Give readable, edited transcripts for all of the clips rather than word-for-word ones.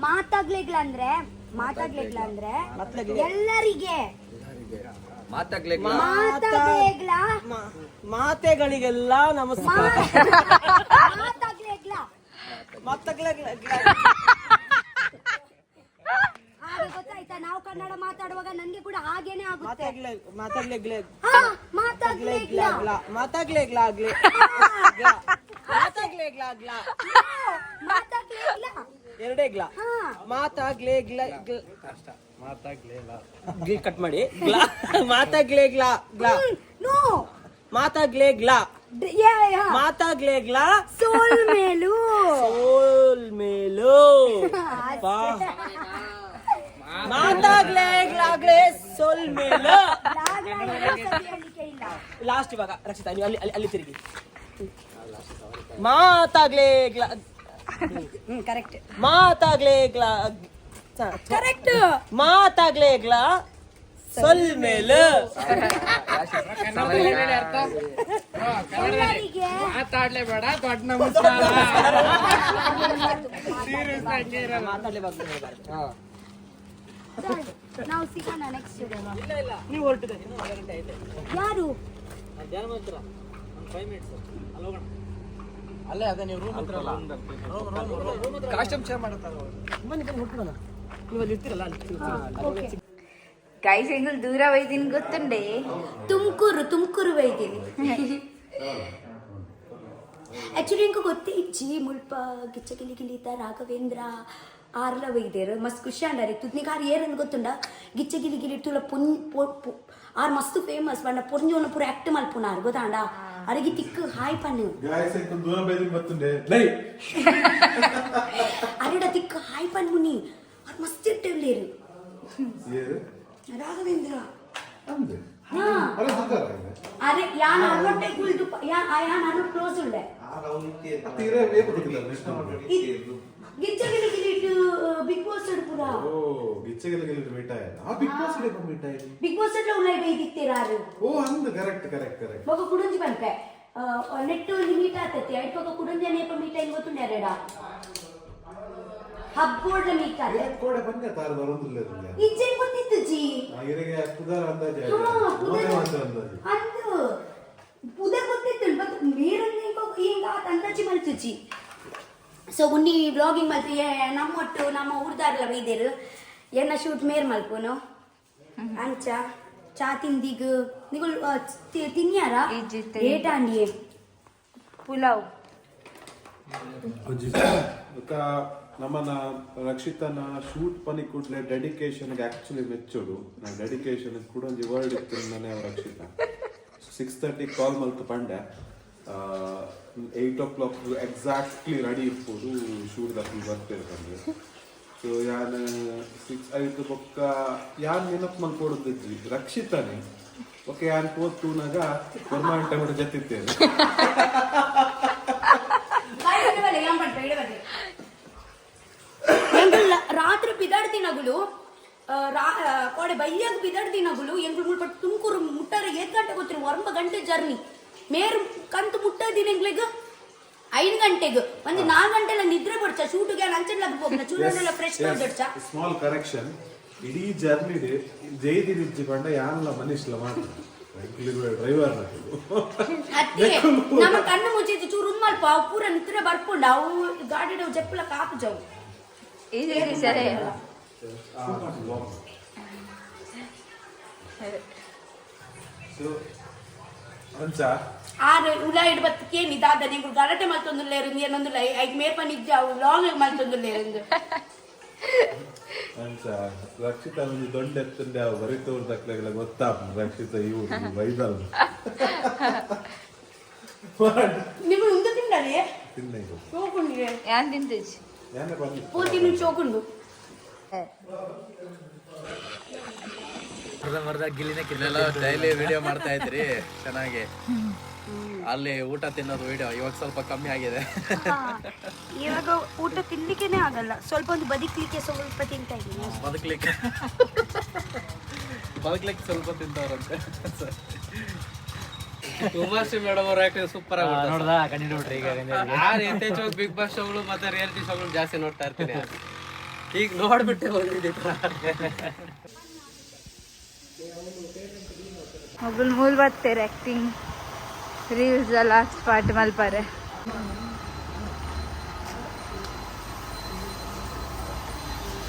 ಮಾತಾಗ್ಲಿಗ್ಲ ಅಂದ್ರೆ ಎಲ್ಲರಿಗೆ ಮಾತೆಗಳಿಗೆಲ್ಲ ನಮಸ್ಕಾರ. ಗೊತ್ತಾಯ್ತಾ? ನಾವು ಕನ್ನಡ ಮಾತಾಡುವಾಗ ನನ್ಗೆ ಕೂಡ ಹಾಗೇನೆ ಆಗುತ್ತೆ. ಕಟ್ ಮಾಡಿ ಮಾತಾಗ್ಲೇಗ್ಲಾ ಸೋಲ್ ಮೇಲು ಮಾತಾಗ್ಲೇಗ್ಲಾಗ್ಲೇ ಸೋಲ್ ಮೇಲು. ಲಾಸ್ಟ್ ಇವಾಗ ರಕ್ಷಿತಾ ನೀವು ಅಲ್ಲಿ ತಿರುಗಿ. ಮಾತಾಗ್ಲೇಗ್ಲಾ ಕರೆಕ್ಟ್ ಮಾತಾಗ್ಲೇಗ್ಲಾ ಸೊಲ್ ಮೇಲು. ಮಾತಾಡ್ಲೇಬೇಡ ದೊಡ್ಡ ನಮಸ್ಕಾರ. ನಾವು ಸಿಗೋಣ ನೆಕ್ಸ್ಟ್. ನೀವು ಹೊರಟಿದೆ ಯಾರು? ಅಲ್ಲೇ ಅದೇ ನೀವು ರೂಮ್ ಹತ್ರಲ್ಲ ಕಾಸ್ಟ್ಯೂಮ್ ಚೇಂಜ್ ಮಾಡುತ್ತಾರೆ. ಬನ್ನಿ ಹೊರಟೋಣ. ನೀವು ಅಲ್ಲಿ ಇರ್ತೀರಲ್ಲ ಅಲ್ಲಿ. ಗೈಸ್ ಎಂಗಲ್ ದೂರ ವೈದಿನಿ ಗೊತ್ತುಂಡೆ. ತುಮಕೂರು ವೈದಿನಿ. ಆಕ್ಚುಲಿ ಇಂಕ ಗೊತ್ತೇ ಇಚ್ಚಿ ಮುಲ್ಪ ಗಿಚ್ಚ ಗಿಲಿತ ರಾಘವೇಂದ್ರ ಆರ್ಲ ವೈದ್ಯರು ಮಸ್ತ್ ಖುಷಿ ಅಂಡಾರೆ. ತುದ್ನಿಗೆ ಆರು ಏರಂದು ಗೊತ್ತುಂಡ ಗಿಚ್ಚ ಗಿಲಿ ತುಳ ಆರ್ ಮಸ್ತ್ ಫೇಮಸ್ ಬಣ್ಣ ಪೊಂಜೋನ ಪೂರ ಆಕ್ಟ್ ಮಲ್ಪುನಾರು ಗೊತ್ತಾಂಡ. ಅಡಿಗೆ ತಿಕ್ಕು ಹಾಯ್ ಪಣ್ಣು ಅರೆಡ ತಿಕ್ಕು ಹಾಯ್ ಪಣ್ಣು ಅವ್ರು ಮಸ್ತ್ ಇಟ್ಟೇರು ರಾಘವೇಂದ್ರ. ಅರೆ ಯಾನ್ ಅಲ್ಲೊಟ್ಟೆ ಕುಳಿತು ಯಾನ್ ಅನ್ನು ಕ್ಲೋಸ್ ಉಂಡೆ ಗಿಚ್ಚ ಬಿಗ್ ಬಾಸ್ ಪೂರ ಬಿಗ್ ಬಾಸ್ ಉಳ್ಳಾಯಿ ಬೈದಿತ್ತೇರಾರು ಮಗ ಕುಡಂಜಿ ಬಂತೆ ನೆಟ್ಟು ಒಂದು ಮೀಟ್ ಆತೈತಿ ಐಟ್ ಮಗ ಕುಡಂಜಿ ನೇಪ ಮೀಟ್ ಹೆಂಗ್ ಗೊತ್ತುಂಡೆ ಎರಡ ಹಬ್ಬೋಡ್ಲ ಮೀಟ್ ಆತ ಇಜ್ಜೆ ಗೊತ್ತಿತ್ತು ಜಿ ಅಂದು ಪುದ ಗೊತ್ತಿತ್ತು ಬಟ್ ಮೇರಂಗ ಹಿಂಗ ಅಂದಾಜಿ ಮಲ್ತು ಜಿ. ಸೊ ಉನ್ನಿ ಬ್ಲಾಗಿಂಗ್ ಮಲ್ತು ನಮ್ಮೊಟ್ಟು ನಮ್ಮ ಊರ್ದಾರ್ಲ ಬೈದೇರು ಎನ್ನ ಶೂಟ್ ಮೇರ್ ಮಲ್ಪುನು ಅಂಚ ಚಾ ತಿಂದಿಗ ನಿಗಳು ತಿನ್ಯಾರ ಏಟಾಂಡಿ ಪುಲಾವ್ ನಮ್ಮನ್ನ ರಕ್ಷಿತನ ಶೂಟ್ ಪನಿ ಕೂಡಲೇ ಡೆಡಿಕೇಶನ್ಗೆ ಆಕ್ಚುಲಿ ಮೆಚ್ಚೋಡು ನಾನು ಡೆಡಿಕೇಶನ್ ಕೂಡ ಒಂದು ವರ್ಡ್ ಇತ್ತು ನಾನೇ ರಕ್ಷಿತ 6:30 ಕಾಲ್ ಮಲ್ತು ಪಂಡೆ 8 o'clock ಎಕ್ಸಾಕ್ಟ್ಲಿ ರೆಡಿ ಇರ್ಬೋದು ಶೂಟ್ ದಾಖಲೆ ಬರ್ತಿರ್ತಾರೆ. ಸೊ ಯಾನ್ 6 ಬೊಕ್ಕ ಯಾನ್ ನೆನಪು ಮಲ್ಕೊಡೋದಿದ್ವಿ ರಕ್ಷಿತನೇ ಓಕೆ ಯಾನ್ ಕೂತ್ನಾಗ ಗೌರ್ಮೆಂಟ್ ಟೈಮ್ ಜೊತಿತ್ತೇನೆ ರಾತ್ರಿ ಬಿದಾಡ್ತಿನಗಳು ಕೋಡೆ ಬೈಯಾಗ ಬಿದಾಡ್ತಿನಗಳು ಎಂಗಳು ಮುಳ್ಪಟ್ಟು ತುಮಕೂರು ಮುಟ್ಟಾರೆ 7 ಗಂಟೆ ಗೊತ್ತಿರು 9 ಗಂಟೆ ಜರ್ನಿ ಮೇರು ಕಂತು ಮುಟ್ಟದಿನ ಎಂಗ್ಳಿಗ 5 ಗಂಟೆಗೆ ಒಂದು 4 ಗಂಟೆಲ್ಲ ನಿದ್ರೆ ಬಡ್ಚ ಶೂಟಿಗೆ ಅಂಚೆಲ್ಲ ಹೋಗ್ನ ಚೂರನ್ನೆಲ್ಲ ಫ್ರೆಶ್ ಮಾಡ್ದಡ್ಚ. ಸ್ಮಾಲ್ ಕರೆಕ್ಷನ್ ಇಡೀ ಜರ್ನಿ ಜೈದಿ ನಿಜ್ಜಿ ಪಂಡ ಯಾನಲ್ಲ ಮನುಷ್ಯಲ ಮಾಡ್ತಾರೆ ಡ್ರೈವರ್ ನಮ್ಮ ಕಣ್ಣು ಮುಚ್ಚಿದ್ದು ಚೂರು ಮಲ್ಪ ಅವು ಪೂರ ನಿದ್ರೆ ಬರ್ಕೊಂಡ ಅವು ಗಾಡಿ ಜಪ್ಪಲ ಕಾಪು ಜಾವು ಸರಿ ಆರು ಉಲ ಇಡ್ಬತ್ತಕ್ಕೆ ನಿದಾದ ನೀವು ಗಲಾಟೆ ಮಲ್ತೊಂದುಲ್ಲೇರು ಏನೊಂದುಲ್ಲ ಐದು ಮೇಪ ನಿಜ್ಜ ಅವು ಲಾಂಗ್ ಮಲ್ತೊಂದುಲ್ಲೇರು ರಕ್ಷಿತ ಒಂದು ದೊಡ್ಡ ಎತ್ತಂಡೆ ಬರಿತವ್ರ ದಕ್ಲೆಗಳ ಗೊತ್ತಾ ರಕ್ಷಿತ ಇವು ವೈದಲ್ ನೀವು ಉಂದು ತಿಂಡರೆ ತಿಂದೆ ಚೋಕುಂಡಿಗೆ ಯಾನ್ ತಿಂತೇಜಿ ಯಾನೆ ಬಂದಿ ಪೂರ್ತಿ ನೀವು ಚೋಕುಂಡು ಮರ್ದ ಗಿಲ್ಲಿನ ಕಿಲ್ಲೆಲ್ಲ ಡೈಲಿ ವಿಡಿಯೋ ಮಾಡ್ತಾ ಇದ್ರಿ ಚೆನ್ನಾಗಿ. ಅಲ್ಲಿ ಊಟ ತಿನ್ನೋದು ವಿಡಿಯೋ ಇವಾಗ ಸ್ವಲ್ಪ ಕಮ್ಮಿ ಆಗಿದೆ. ಇವಾಗ ಊಟ ತಿನ್ಲಿಕ್ಕೆನೆ ಆಗಲ್ಲ, ಸ್ವಲ್ಪ ಒಂದು ಬದುಕಲಿಕ್ಕೆ ಸ್ವಲ್ಪ ತಿಂತಾ ಇದ್ದೀನಿ. ಬದುಕ್ಲಿಕ್ಕೆ ಸ್ವಲ್ಪ ತಿಂತವ್ರಂತೆ. ಉಮಾಶ್ರೀ ಮೇಡಮ್ ಅವ್ರ ಆಕ್ಟಿಂಗ್ ಸೂಪರ್ ಆಗಿ ನೋಡ್ದಾ ಕಂಡು ಬಿಟ್ರಿ. ಈಗ ಬಿಗ್ ಬಾಸ್ ಶೋಗಳು ಮತ್ತೆ ರಿಯಾಲಿಟಿ ಶೋಗಳು ಜಾಸ್ತಿ ನೋಡ್ತಾ ಇರ್ತೀನಿ. ಈಗ ನೋಡ್ಬಿಟ್ಟೆ ಹೋಗಿದ್ದೆ ಮೊಬೈಲ್ ಮೂಲ್ ಬರ್ತಾರೆ ಆ್ಯಕ್ಟಿಂಗ್ ರೀಲ್ಸ್ ಲಾಸ್ಟ್ ಪಾರ್ಟ್ ಮಲ್ಪಾರೆ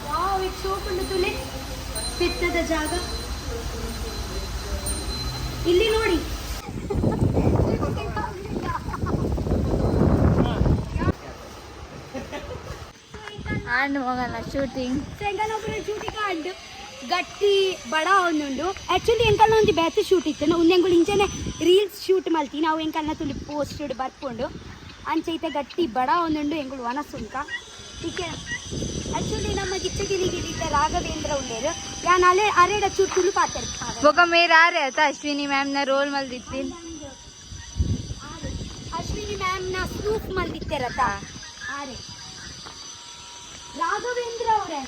ವಾವ್ ಇದು ಸೋಪುಂಡು ತುಲೆ ಪೆತ್ತದ ಜಾಗ ಇಲ್ಲಿ ನೋಡಿ ಆಂಡ್ ಮಗನ ಶೂಟಿಂಗ್ ಶೂಟಿಂಗ್ ಆಂಡ್ ಗಟ್ಟಿ ಬಡ ಒಂದುಂಡು ಆ್ಯಕ್ಚುಲಿ ಎಂಕಲ್ನ ಒಂದು ಬ್ಯಾಚ್ ಶೂಟ್ ಇತ್ತು ನಾವು ಎಂಗಳು ಇಂಚನೆ ರೀಲ್ಸ್ ಶೂಟ್ ಮಲ್ತಿ ನಾವು ಎಂಕಲ್ನ ತುಳಿ ಪೋಸ್ಟ್ ಬರ್ಕೊಂಡು ಅಂಚೈತೆ ಗಟ್ಟಿ ಬಡ ಒಂದುಂಡು ಎಂಗಳು ವನಸುಂಕ ಟೀಕೆ ಆ್ಯಕ್ಚುಲಿ ನಮ್ಮ ಗಿಚ್ಚಗಿರಿಗಿರಿದ್ದ ರಾಘವೇಂದ್ರ ಉಳ್ಳೇರು ಯಾನ್ ಅಲೆ ಅರೆಡ ಚೂರು ತುಳು ಪಾತಾರೆ ಬೊಕ ಮೇರೆ ಆರೆ ಆತ ಅಶ್ವಿನಿ ಮ್ಯಾಮ್ನ ರೋಲ್ ಮಲ್ದಿತ್ತೀನಿ ಅಶ್ವಿನಿ ಮ್ಯಾಮ್ನ ಸೂಪ್ ಮಲ್ದಿತ್ತೇರತ್ತ ಆರೆ ರಾಘವೇಂದ್ರ ಅವರೇ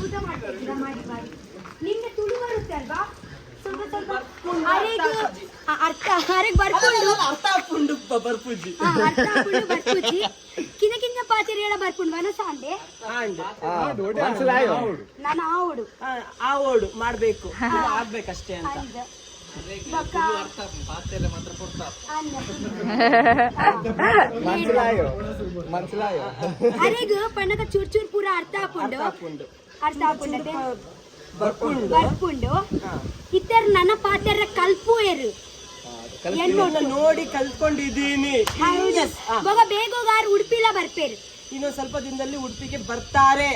ಊಟ ಮಾಡ್ತಿದ್ದೀರಾ ಮಾಡಿ ಮಾಡಿ ನಿಮ್ಗೆ ತುಳು ಬರುತ್ತೆ ಅಲ್ವಾ ಸ್ವಲ್ಪ ಸ್ವಲ್ಪ ಅರೆಗೆ ಬರ್ಕೊಂಡು ಅರ್ಥ ಹಾಕೊಂಡು ಬರ್ಪುಜಿ ಅರ್ಥ ಹಾಕೊಂಡು ಬರ್ಪುಜಿ ಕಿನ್ನ ಕಿನ್ನ ಪಾಚರಿಯಳ ಬರ್ಕೊಂಡು ವನಸ ಅಂದೆ ನಾನು ಆವಡು ಆ ಓಡು ಮಾಡ್ಬೇಕು ಆಗ್ಬೇಕಷ್ಟೇ ಅಂತ ಅಂದ ಬೊಕ್ಕ ಅರೆಗ ಪಣ್ಣಗ ಚೂರ್ ಚೂರ್ ಪೂರ ಅರ್ಥ ಹಾಕೊಂಡು ಬರ್ಕೊಂಡು ಇತರ ನನ್ನ ಪಾತ್ರ ಕಲ್ಪುಯರು ನೋಡಿ ಕಲ್ತ್ಕೊಂಡಿದ್ದೀನಿ ಬೊಗ ಬೇಗ ಉಡುಪಿಲ ಬರ್ಪೇರು ಇನ್ನೊಂದು ಸ್ವಲ್ಪ ದಿನದಲ್ಲಿ ಉಡುಪಿಗೆ ಬರ್ತಾರೆ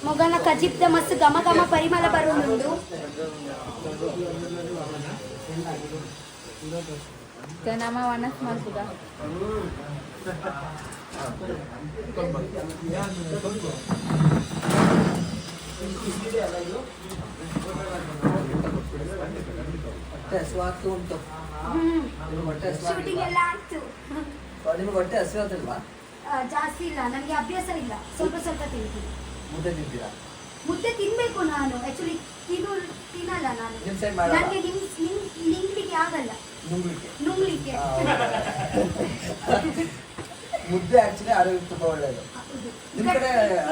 ಮೊಗನ ಕಜಿಪ್ತ ಮಸ್ತ್ ಘಮ ಘಮ ಪರಿಮಳ ಬರುವುದುಂಡು ನಮ್ಮ ವನಸ್ ಮಾಡ್ತದ ಉಂಟು ಶೂಟಿಂಗ್ ಎಲ್ಲ ಆಯ್ತು ನಿಮ್ಗೆ ಹೊಟ್ಟೆ ಹಸಿವಾದಲ್ವಾ ಜಾಸ್ತಿ ಇಲ್ಲ ನನಗೆ ಅಭ್ಯಾಸ ಇಲ್ಲ ಸ್ವಲ್ಪ ಸ್ವಲ್ಪ ತಿಂತೀನಿ ಮುದ್ದೆ ತಿಂತೀರಾ ಮುದ್ದೆ ತಿನ್ಬೇಕು ನಾನು ಆಕ್ಚುಲಿ ತಿನ್ನಲ್ಲ ನಾನು ನಿಮ್ ಸೈಡ್ ಮಾಡಲ್ಲ? ನನಗೆ ನಿಂಗ್ಲಿಕ್ಕೆ ಆಗಲ್ಲ ನುಂಗ್ಲಿಕ್ಕೆ ಮುದ್ದೆ ಆಕ್ಚುಲಿ ಆರೋಗ್ಯಕ್ಕೆ ತುಂಬಾ ಒಳ್ಳೇದು ನಿಮ್ ಕಡೆ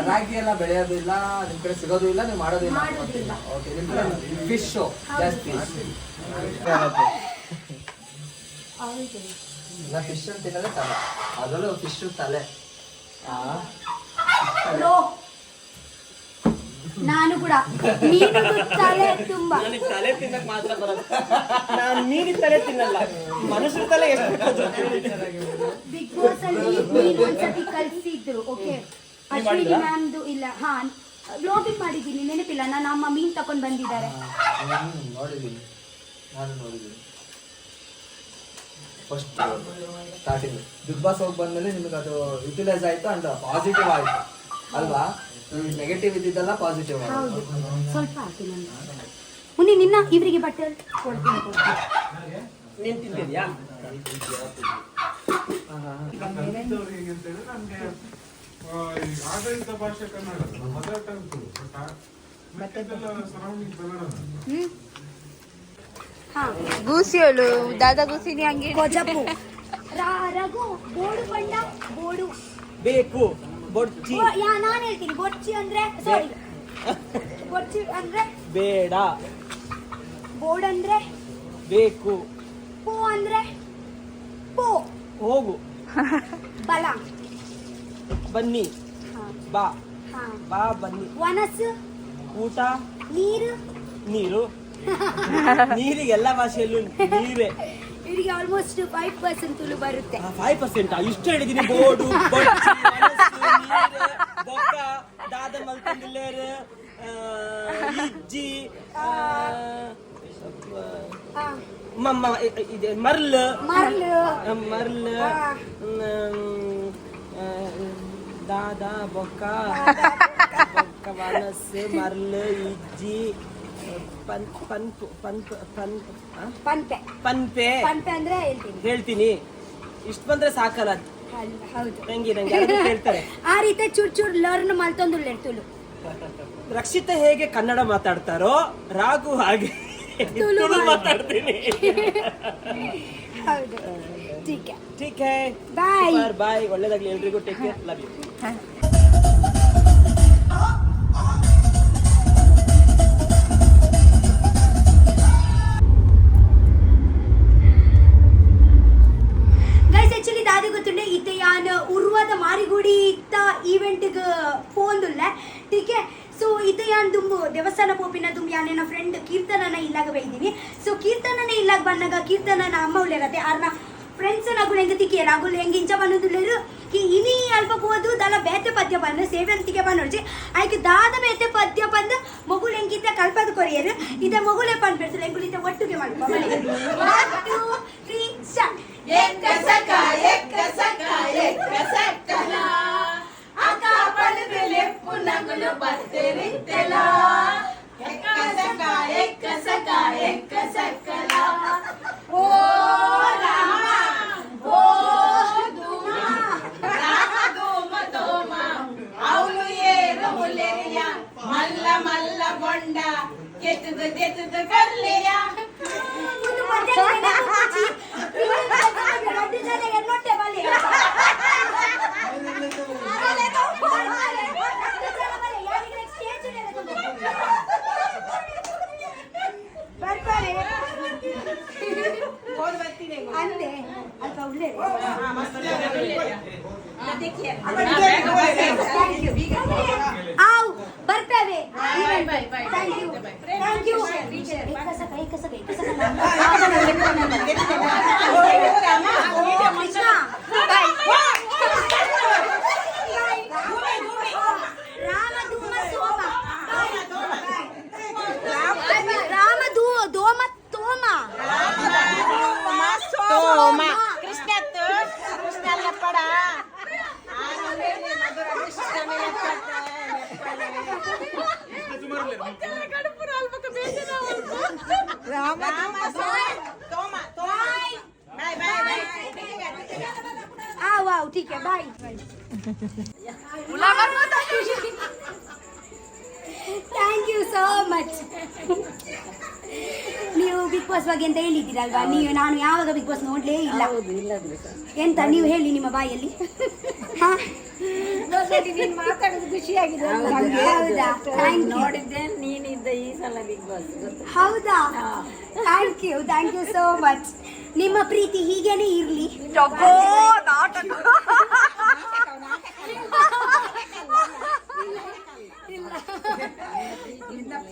ರಾಗಿ ಎಲ್ಲ ಬೆಳೆಯೋದು ಇಲ್ಲ ನಿಮ್ ಕಡೆ ಸಿಗೋದು ಇಲ್ಲ ನೀವು ಮಾಡೋದಿಲ್ಲ ಮಾಡೋದಿಲ್ಲ. ಓಕೆ ನಿಮ್ ಕಡೆ ಫಿಶ್ ಜಾಸ್ತಿ ಹೌದು ನಾ ಫಿಶ್ ಅಂತ ತಿನ್ನೋದೇ ತಲೆ ಅದರಲ್ಲೂ ಫಿಶ್ ತಲೆ ಬ್ರೋ, ನಾನು ಕೂಡ ನೀನು ತಲೆ ತುಂಬಾ ನನಗೆ ತಲೆ ತಿನ್ನಕ್ ಮಾತ್ರ ಬರೋದು ನಾನು ಮೀನಿನ ತಲೆ ತಿನ್ನಲ್ಲ ಮನುಷ್ಯರ ತಲೆ ಎಷ್ಟು ಬಿಗ್ ಬಾಸ್ ಅಲ್ಲಿ ನೀನು ಒಂದ್ಸತಿ ಕಳ್ಸಿದ್ರು ಓಕೆ ಅಶ್ವಿನಿ ಮ್ಯಾಮ್ದು ಇಲ್ಲ ಹಾ ಬ್ಲಾಗಿಂಗ್ ಮಾಡಿದ್ದೀನಿ ನೆನಪಿಲ್ಲ ನಾನು ಅಮ್ಮ ಮೀನ್ ತಕೊಂಡ್ ಬಂದಿದ್ದಾರೆ ನೋಡಿದ್ದೀನಿ ನಾನು ನೋಡಿದ್ದೀನಿ ಫಸ್ಟ್ ಸ್ಟಾರ್ಟಿಂಗ್ ಬಿಗ್ ಬಾಸ್ ಹೋಗಿ ಬಂದ್ಮೇಲೆ ನಿಮಗೆ ಅದು ಯುಟಿಲೈಸ್ ಆಯ್ತು ಅಂಡ್ ಪಾಸಿಟಿವ್ ಆಯ್ತು ಅಲ್ವಾ ನೆಗೆಟಿವ್ ಇದ್ದಿದ್ದಲ್ಲ ಪಾಸಿಟಿವ್ ಹೌದು ಸ್ವಲ್ಪ ಹಾಕಿ ನಾನು ಮುನಿ ನಿನ್ನ ಇವರಿಗೆ ಬಟ್ಟೆ ಕೊಡ್ತೀನಿ ನೀನ್ ತಿಂತಿದ್ಯಾ ಆಡಳಿತ ಭಾಷೆ Kannada mother tongue surrounding Kannada ಹಾ ಗೂಸಿಯೋಳು ದಾದಾ ಗೂಸಿನಿ ಹಂಗೆ ಕೊಜಪು ರಘು ಬೋಡು ಪಂಡ ಬೋಡು ಬೇಕು ಬೊಡ್ಚಿ ನಾನು ಹೇಳ್ತೀನಿ ಬೊಡ್ಚಿ ಅಂದ್ರೆ ಸಾರಿ ಬೊಡ್ಚಿ ಅಂದ್ರೆ ಬೇಡ ಬೋರ್ಡ್ ಅಂದ್ರೆ ಬೇಕು ಪೋ ಅಂದ್ರೆ ಪೋ ಹೋಗು ಬಲ ಬನ್ನಿ ಹಾ ಬಾ ಹಾ ಬಾ ಬನ್ನಿ ವನಸ್ಸು ಊಟ ನೀರು ನೀರು ನೀರಿಗೆ ಎಲ್ಲ ಭಾಷೆಯಲ್ಲೂ ನೀರೇ ಇವರಿಗೆ ಆಲ್ಮೋಸ್ಟ್ 5% ತುಳು ಬರುತ್ತೆ 5% ಇಷ್ಟು ಹೇಳಿದೀನಿ ಬೋರ್ಡು ಬೊಡ್ಚಿ ಮನಸ್ಸು ನೀರು ಬೊಕ್ಕ ದಾದ ಮಲ್ತಂದಿಲ್ಲೇರು ಇಜ್ಜಿ ಹಾ ಮಮ್ಮ ಇದೆ ಮರ್ಲ್ ಮರ್ಲು ಮರ್ಲ್ ಹಾ. ದಾದ ಬೊಕ್ಕ ಬೊಕ್ಕ ಮನಸ್ಸು ಮರ್ಲ್ ಇಜ್ಜಿ ಪನ್ಪು ಪನ್ಪು ಪನ್ಪು ಪನ್ಪು ಪಂಪೆ ಪನ್ಪೆ ಪಂಪೆ ಅಂದ್ರೆ ಹೇಳ್ತೀನಿ ಹೇಳ್ತೀನಿ ಇಷ್ಟು ಬಂದ್ರೆ ಸಾಕಲ್ಲ ಹೌದು ನಂಗೆ ಯಾರಾದ್ರೂ ಕೇಳ್ತಾರೆ ಆ ರೀತಿ ಚೂರ್ ಚೂರ್ ಲರ್ನ್ ಮಲ್ತೊಂದು ತುಳು ರಕ್ಷಿತಾ ಹೇಗೆ ಕನ್ನಡ ಮಾತಾಡ್ತಾರೋ ರಾಘು ಹಾಗೆ ತುಳು ಮಾತಾಡ್ತೀನಿ. ಹೌದು ಟೀಕೆ ठीक है ಬಾಯ್ ಬಾಯ್ ಒಳ್ಳೇದಾಗ್ಲಿ ಎಲ್ರಿಗೂ take care love you guys actually ದಾದಿ ಗೊತ್ತುಂಡೆ ಇತ್ತೆ ಯಾನ್ ಉರ್ವದ ಮಾರಿಗುಡಿ ಇತ್ತ ಈವೆಂಟ್ಗೆ ಪೋಂದುಲ್ಲ ಟೀಕೆ ಸೊ ಇತ್ತೆ ಯಾನ್ ದುಂಬು ದೇವಸ್ಥಾನ ಪೋಪಿನ ದುಂಬು ಯಾನೇನ ಫ್ರೆಂಡ್ ಕೀರ್ತನನ ಇಲ್ಲಾಗ ಬೈದೀನಿ ಸೊ ಕೀರ್ತನನ ಇಲ್ಲಾಗ ಬಂದಾಗ ಕೀರ್ತನನ ಅಮ್ಮ ಉಳ್ಳೇರತ್ತೆ ಆರ್ನ ಫ್ರೆಂಡ್ಸ್ ನಗುಲು ಹೆಂಗೆ ತಿಕ್ಕಿ ರಾಗುಲ್ ಹೆಂಗೆ ಇಂಚ ಬಂದಿಲ್ಲೇರು ಇನಿ ಅಲ್ಪ ಹೋದು ದಲ ಬೇತೆ ಪದ್ಯ ಬಂದು ಸೇವಂತಿಗೆ ಬಂದು ಆಯ್ಕೆ ದಾದ ಬೇತೆ ಪದ್ಯ ಬಂದು ಮಗುಳು ಹೆಂಗಿದ್ದ ಕಲ್ಪದ ಕೊರಿಯರು ಇದ ಮಗುಳೆ ಪಂದ್ ಬಿಡ್ತಾರೆ ಹೆಂಗುಳಿತ ಒಟ್ಟಿಗೆ ಮಾಡ್ಕೊ ಅಂದೆ ಅಲ್ಪ ಉಳ್ಳೇ ಆವ್ ಬರ್ತೇವೆ ಥ್ಯಾಂಕ್ ಯು वाव ठीक है bye thank you so much ನೀವು ಬಿಗ್ ಬಾಸ್ ಬಗ್ಗೆ ಅಂತ ಹೇಳಿದ್ದೀರಲ್ವಾ ನೀವು ನಾನು ಯಾವಾಗ ಬಿಗ್ ಬಾಸ್ ನೋಡ್ಲೇ ಇಲ್ಲ ಎಂತ ನೀವು ಹೇಳಿ ನಿಮ್ಮ ಬಾಯಲ್ಲಿ ಮಾತಾಡೋದು ಖುಷಿಯಾಗಿದೆ ನೋಡಿದ್ದೆ ನೀನಿದ್ದ ಈ ಸಲ ಬಿಗ್ ಬಾಸ್ ಹೌದಾ ಥ್ಯಾಂಕ್ ಯು ಸೋ ಮಚ್ ನಿಮ್ಮ ಪ್ರೀತಿ ಹೀಗೇನೆ ಇರ್ಲಿ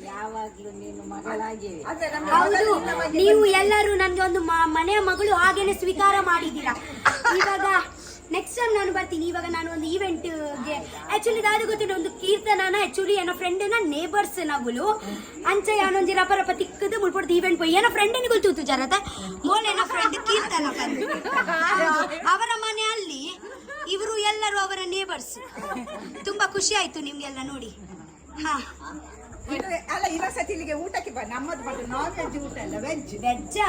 ಯಾವಾಗ್ಲೂ ನೀನು ಮಗಳಾಗಿ ಹೌದು ನೀವು ಎಲ್ಲರೂ ನನ್ಗೆ ಒಂದು ಮನೆಯ ಮಗಳು ಹಾಗೇನೆ ಸ್ವೀಕಾರ ಮಾಡಿದ್ದೀರಾ ಇವಾಗ ನೆಕ್ಸ್ಟ್ ಟೈಮ್ ನಾನು ಬರ್ತೀನಿ ಇವಾಗ ನಾನು ಒಂದು ಈವೆಂಟ್ಗೆ ಆಕ್ಚುಲಿ ದಾದ ಗೊತ್ತಿಲ್ಲ ಒಂದು ಕೀರ್ತನನ ಆಕ್ಚುಲಿ ಏನೋ ಫ್ರೆಂಡ್ನ ನೇಬರ್ಸ್ ನಗುಲು ಅಂಚ ಯಾನೊಂದು ರಪ ತಿಕ್ಕದು ಮುಳ್ಪಡ್ದು ಈವೆಂಟ್ ಪೋಯಿ ಏನೋ ಫ್ರೆಂಡ್ ಗೊತ್ತು ಜರತ ಮೋಲೇನ ಫ್ರೆಂಡ್ ಕೀರ್ತನ ಬಂದು ಅವರ ಮನೆಯಲ್ಲಿ ಇವರು ಎಲ್ಲರೂ ಅವರ ನೇಬರ್ಸ್ ತುಂಬಾ ಖುಷಿ ಆಯ್ತು ನಿಮ್ಗೆಲ್ಲ ನೋಡಿ ಹಾ ಅಲ್ಲ ಇರೋ ಸತಿ ಇಲ್ಲಿಗೆ ಊಟಕ್ಕೆ ಬಾ ನಮ್ಮದು ಬಟ್ ನಾನ್ ವೆಜ್ ಊಟ ಅಲ್ಲ ವೆಜ್ಜಾ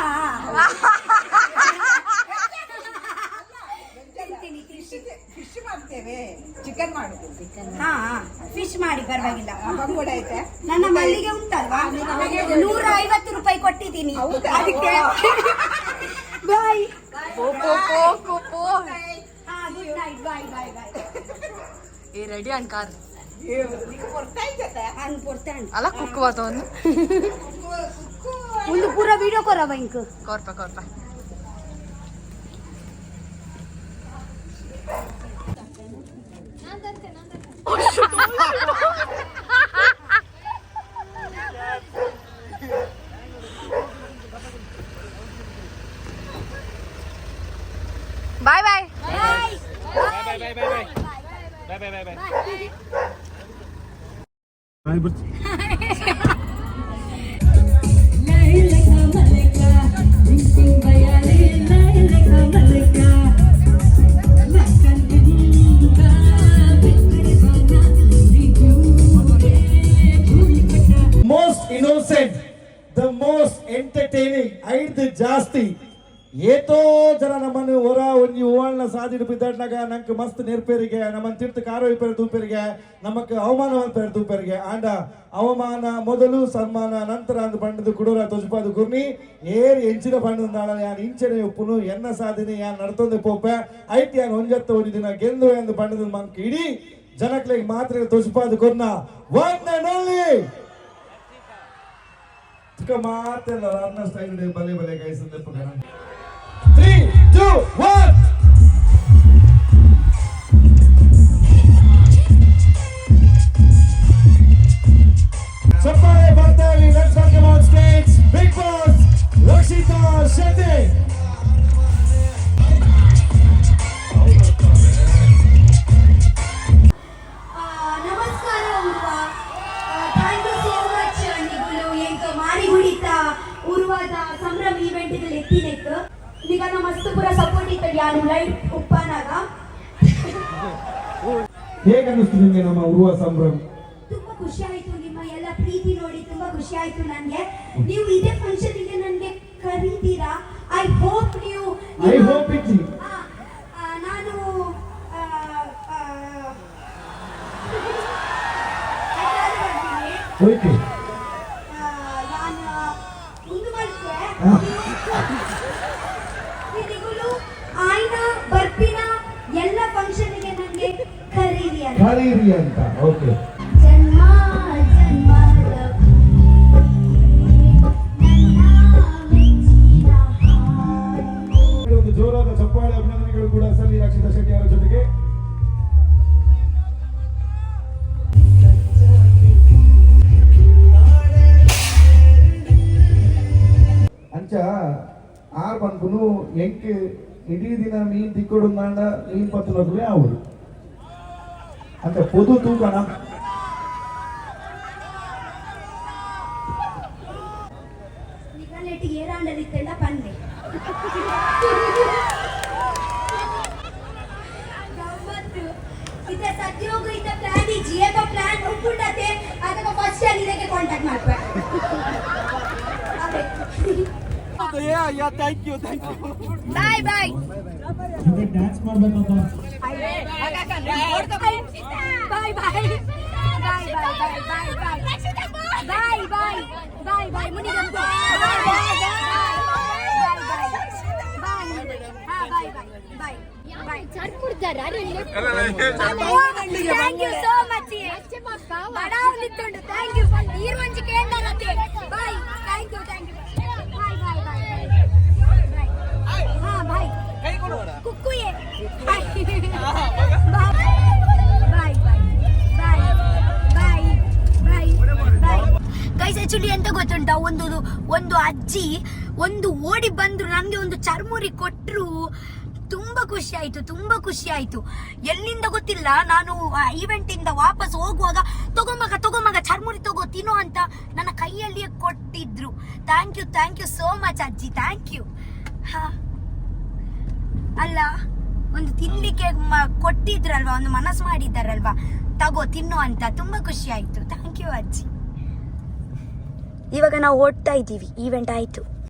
ಫಿಶ್ ಮಾಡ್ತೇವೆ ಚಿಕನ್ ಮಾಡುದು ಹಾ ಫಿಶ್ ಮಾಡಿ ಪರವಾಗಿಲ್ಲ ಬಂಗುಡ ಆಯ್ತಾ ನನ್ನ ಮಲ್ಲಿಗೆ ಉಂಟಲ್ವಾ 150 ರೂಪಾಯಿ ಕೊಟ್ಟಿದ್ದೀನಿ ಅದಕ್ಕೆ bye good night bye ready ಅನ್ಕಾರ್ ಹಂಗ್ ಕೊಡ್ತೇನೆ ಅಲ್ಲ ಕುಕ್ಕುವತ ಒಂದು ಪೂರ ವಿಡಿಯೋ ಕೊರವ ಇಂಕ್ ಕೊರ್ಪ bye bye most innocent the most entertaining ಐದು ಜಾಸ್ತಿ ಏತೋ ಜನ ನಮ್ಮನ್ನು ಹೊರ ಒಂಜಿ ಹೂವಳ್ನ ಸಾದಿಡು ಬಿದ್ದಾಡ್ನಾಗ ನಂಗೆ ಮಸ್ತ್ ನೆರ್ಪೇರಿಗೆ ನಮ್ಮನ್ನು ತಿರ್ತು ಕಾರೋ ಇಪ್ಪೇರು ತೂಪೇರಿಗೆ ನಮಕ್ ಅವಮಾನವಂತೇರು ತೂಪೇರಿಗೆ ಆಂಡ ಅವಮಾನ ಮೊದಲು ಸನ್ಮಾನ ನಂತರ ಅಂದು ಪಂಡದು ಕುಡೋರ ತೊಜಪಾದು ಗುರ್ನಿ ಏರಿ ಎಂಚಿನ ಪಂಡದ ನಾಳ ಯಾನ್ ಇಂಚನೆ ಉಪ್ಪುನು ಎನ್ನ ಸಾಧನೆ ಯಾನ್ ನಡ್ತೊಂದೆ ಪೋಪೆ ಐಟಿ ಯಾನ್ ಒಂಜತ್ತ ಒಂದು ದಿನ ಗೆಂದು ಎಂದು ಪಂಡದ ಮಂಕ್ ಇಡೀ ಜನಕ್ಲೆಗೆ ಮಾತ್ರ ತೊಜಪಾದು ಗುರ್ನ ಒನ್ ಅಂಡ್ ಓನ್ಲಿ ಮಾತೆಲ್ಲ ಅನ್ನ ಸ್ಟೈಲ್ ಬಲೆ ಬಲೆ ಕೈಸಂದೆ ಪುನಃ 3, 2, 1. Chappaale Bartali, let's welcome on stage Big Boss Rakshita Shetty. ನಮಸ್ಕಾರ ಉರ್ವ ಥ್ಯಾಂಕ್ ಯು ಸೋ ಮಚ್ ನಿಗುಲು ಎಂಕ ಮಾರಿ ಹುಡಿತ ಉರ್ವಾದ ಸಂಭ್ರಮ ಈವೆಂಟ್ಗಳು ಎತ್ತಿನೆಕ್ ನಿಗನ ಮಸ್ತ್ ಪೂರ ಸಪೋರ್ಟ್ ಇತ್ತಡಿ ಯಾನು ಲೈಟ್ ಉಪ್ಪಾನಾಗ ಹೇಗೆ ಅನಿಸ್ತು ನಿಮಗೆ ನಮ್ಮ ಉರುವ ಸಂಭ್ರಮ? ತುಂಬಾ ಖುಷಿ ಆಯ್ತು ನಿಮ್ಮ ಎಲ್ಲ ಪ್ರೀತಿ ನೋಡಿ ತುಂಬಾ ಖುಷಿ ಆಯ್ತು ನನಗೆ ನೀವು ಇದೇ ಫಂಕ್ಷನ್ ಗೆ ನನಗೆ ಕರೀತೀರಾ ಐ ಹೋಪ್ ನೀವು ಐ ಹೋಪ್ ಇಟ್ ನಾನು ಓಕೆ ನಾನು ಮುಂದೆ ಮಾಡ್ತೇವೆ ನಿಗುಲು ಆಯ್ನ ಬರ್ಪಿನ ಎಲ್ಲ ಫಂಕ್ಷನ್ಗೆ ನನಗೆ ಕರೀರಿ ಅಂತ ಕರೀರಿ ಅಂತ ಓಕೆ ಜನ್ಮ ಜನ್ಮದ ಒಂದು ಜೋರಾದ ಚಪ್ಪಾಳೆ ಅಭಿನಂದನೆಗಳು ಕೂಡ ಸಲ್ಲಿ ರಕ್ಷಿತಾ ಶೆಟ್ಟಿ ಅವರ ಜೊತೆಗೆ. ಅಂಚ ಆರ್ ಬಂದ್ನು ಎಂಕ್ ಇಡೀ ದಿನ ಮೀನ್ ತಿಕ್ಕೊಡು ನಾಂಡ ಮೀನ್ ಪತ್ತಲೇ ಅವರು ಅಂತ ಪೊದು ತೂಕಣ ನಿಗಲೆಟ್ ಏರಾಂಡಲಿತ್ತೆಲ್ಲ ಪಂದೆ ಗಮ್ಮತ್ತು ಇದ ಸತ್ಯೋಗ ಇದ ಪ್ಲಾನ್ ಈ ಜಿಯಕ ಪ್ಲಾನ್ ಒಪ್ಪುಂಡತೆ ಅದಕ್ಕೆ ಫಸ್ಟ್ ಆಗಿ ಇದಕ್ಕೆ ಕಾಂಟ್ಯಾಕ್ಟ್ ಮಾಡ್ಬೇ ಬಾಯ್ ಬಾಯ್ ಡ್ಯಾನ್ಸ್ ಮಾಡ್ಬೇಕಂತ bye bye bye bye bye bye bye bye bye ಮುನಿಗಂ bye bye bye bye bye thank you so much ಬಡಾವಲಿತ್ತುಂಡು ಥ್ಯಾಂಕ್ ಯು ನೀರು ಮಂಚಿ ಕೇಂದ್ರತೆ bye thank you bye bye bye ಹಾ ಬಾಯ್ ಕುಕ್ಕುಯೆ ಬಾಯ್ bye bye bye bye guys actually ಎಂತ ಗೊತ್ತುಂಟ ಒಂದು ಅಜ್ಜಿ ಒಂದು ಓಡಿ ಬಂದ್ರು ನಂಗೆ ಒಂದು ಚರ್ಮುರಿ ಕೊಟ್ರು ತುಂಬಾ ಖುಷಿ ಆಯ್ತು ಎಲ್ಲಿಂದ ಗೊತ್ತಿಲ್ಲ ನಾನು ಈವೆಂಟ್ ಇಂದ ವಾಪಸ್ ಹೋಗುವಾಗ ತಗೊಂಬಗ ಚರ್ಮುರಿ ತಗೋ ತಿನ್ನೋ ಅಂತ ನನ್ನ ಕೈಯಲ್ಲಿಯೇ ಕೊಟ್ಟಿದ್ರು ಥ್ಯಾಂಕ್ ಯು ಸೋ ಮಚ್ ಅಜ್ಜಿ ಥ್ಯಾಂಕ್ ಯು ಅಲ್ಲ ಒಂದು ತಿನ್ಲಿಕ್ಕೆ ಕೊಟ್ಟಿದ್ರಲ್ವಾ ಒಂದು ಮನಸ್ಸು ಮಾಡಿದ್ದಾರಲ್ವಾ ತಗೋ ತಿನ್ನು ಅಂತ ತುಂಬಾ ಖುಷಿ ಆಯ್ತು ಥ್ಯಾಂಕ್ ಯು ಅಜ್ಜಿ ಇವಾಗ ನಾವು ಓಡ್ತಾ ಇದ್ದೀವಿ ಈವೆಂಟ್ ಆಯ್ತು